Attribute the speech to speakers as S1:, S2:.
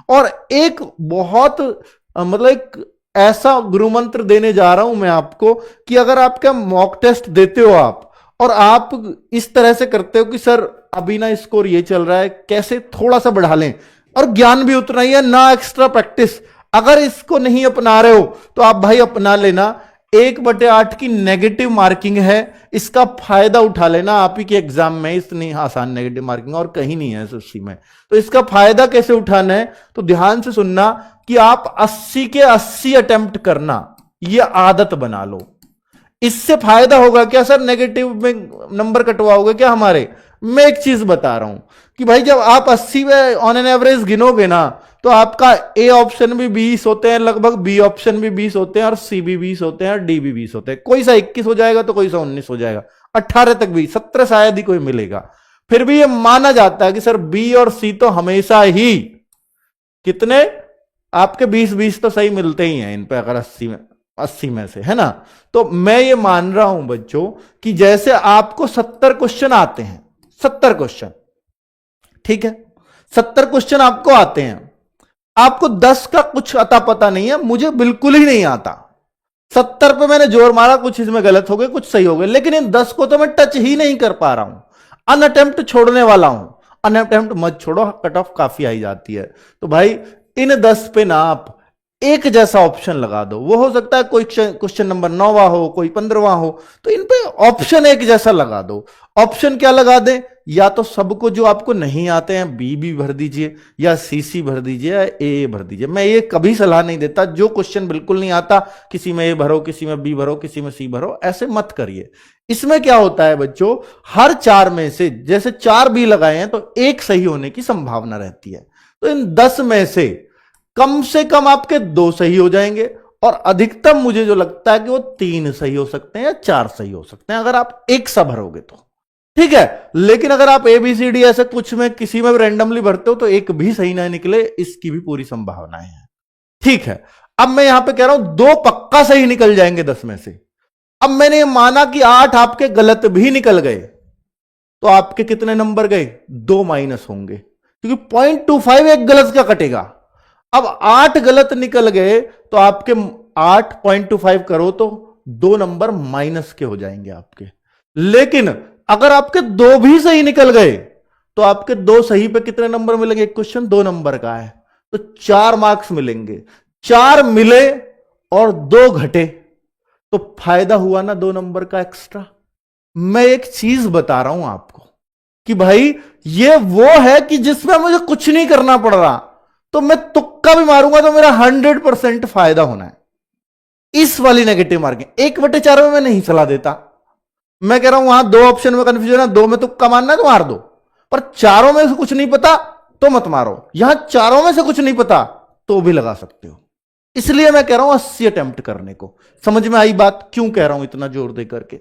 S1: और एक बहुत मतलब एक ऐसा गुरु मंत्र देने जा रहा हूं मैं आपको कि अगर आपका मॉक टेस्ट देते हो आप और आप इस तरह से करते हो कि सर अभी ना स्कोर ये चल रहा है, कैसे थोड़ा सा बढ़ा लें, और ज्ञान भी उतना ही है ना, एक्स्ट्रा प्रैक्टिस, अगर इसको नहीं अपना रहे हो तो आप भाई अपना लेना। 1/8 की नेगेटिव मार्किंग है, इसका फायदा उठा लेना। आप ही के एग्जाम में इतनी आसान नेगेटिव मार्किंग और कहीं नहीं है एसएससी में, तो इसका फायदा कैसे उठाना है तो ध्यान से सुनना कि आप 80 के 80 अटेम्प्ट करना, यह आदत बना लो। इससे फायदा होगा क्या सर, नेगेटिव में नंबर कटवाओगे क्या हमारे? मैं एक चीज बता रहा हूं कि भाई जब आप 80 में ऑन एन एवरेज गिनोगे ना तो आपका ए ऑप्शन भी 20 होते हैं लगभग, बी ऑप्शन भी 20 होते हैं और सी भी 20 होते हैं और डी भी 20 होते हैं। कोई सा 21 हो जाएगा तो कोई सा 19 हो जाएगा, 18 तक भी, 17 शायद ही कोई मिलेगा। फिर भी ये माना जाता है कि सर बी और सी तो हमेशा ही कितने आपके 20-20 तो सही मिलते ही हैं इन पे, अगर 80 में से, है ना। तो मैं ये मान रहा हूं बच्चों कि जैसे आपको 70 क्वेश्चन आते हैं, 70 क्वेश्चन, ठीक है, 70 क्वेश्चन आपको आते हैं, आपको 10 का कुछ अता पता नहीं है, मुझे बिल्कुल ही नहीं आता। 70 पे मैंने जोर मारा, कुछ इसमें गलत हो गए, कुछ सही हो गए, लेकिन इन 10 को तो मैं टच ही नहीं कर पा रहा हूं, अनअटेम्प्ट छोड़ने वाला हूं। अनअटेम्प्ट मत छोड़ो, कट ऑफ काफी आई जाती है। तो भाई इन 10 पे ना आप एक जैसा ऑप्शन लगा दो। वो हो सकता है कोई क्वेश्चन नंबर 9वां हो, कोई 15वां हो, तो इन पे ऑप्शन एक जैसा लगा दो। ऑप्शन क्या लगा दें, या तो सबको जो आपको नहीं आते हैं बी भर दीजिए, या सी भर दीजिए, या ए भर दीजिए। मैं ये कभी सलाह नहीं देता, जो क्वेश्चन बिल्कुल नहीं आता किसी में ए भरो, किसी में बी भरो, किसी में सी भरो, ऐसे मत करिए। इसमें क्या होता है बच्चों, हर 4 में से जैसे 4 बी लगाए हैं तो एक सही होने की संभावना रहती है। तो इन 10 में से कम आपके 2 सही हो जाएंगे, और अधिकतम मुझे जो लगता है कि वो 3 सही हो सकते हैं या 4 सही हो सकते हैं, अगर आप एक सा भरोगे तो, ठीक है। लेकिन अगर आप ABCD ऐसे कुछ में किसी में भी रैंडमली भरते हो तो एक भी सही ना निकले, इसकी भी पूरी संभावनाएं हैं, ठीक है। अब मैं यहां पे कह रहा हूं 2 पक्का सही निकल जाएंगे 10 में से। अब मैंने माना कि 8 आपके गलत भी निकल गए, तो आपके कितने नंबर गए, 2 माइनस होंगे, क्योंकि 0.25 एक गलत का कटेगा। अब 8 गलत निकल गए तो आपके 8.25 करो तो 2 नंबर माइनस के हो जाएंगे आपके। लेकिन अगर आपके 2 भी सही निकल गए तो आपके 2 सही पे कितने नंबर मिलेंगे, एक क्वेश्चन 2 नंबर का है तो 4 मार्क्स मिलेंगे। 4 मिले और 2 घटे तो फायदा हुआ ना 2 नंबर का एक्स्ट्रा। मैं एक चीज बता रहा हूं आपको कि भाई ये वो है कि जिसमें मुझे कुछ नहीं करना पड़ रहा, तो मैं तुक्का भी मारूंगा तो मेरा 100% फायदा होना है। इस वाली नेगेटिव मार्किंग 1/4 में मैं नहीं सलाह देता। मैं कह रहा हूं वहां 2 ऑप्शन में कंफ्यूजन है, 2 में तुक्का मारना है तो मार दो, पर 4 में से कुछ नहीं पता तो मत मारो। यहां 4 में से कुछ नहीं पता तो भी लगा सकते हो। इसलिए मैं कह रहा हूं 80 अटेम्प्ट करने को। समझ में आई बात, क्यों कह रहा हूं इतना जोर दे करके?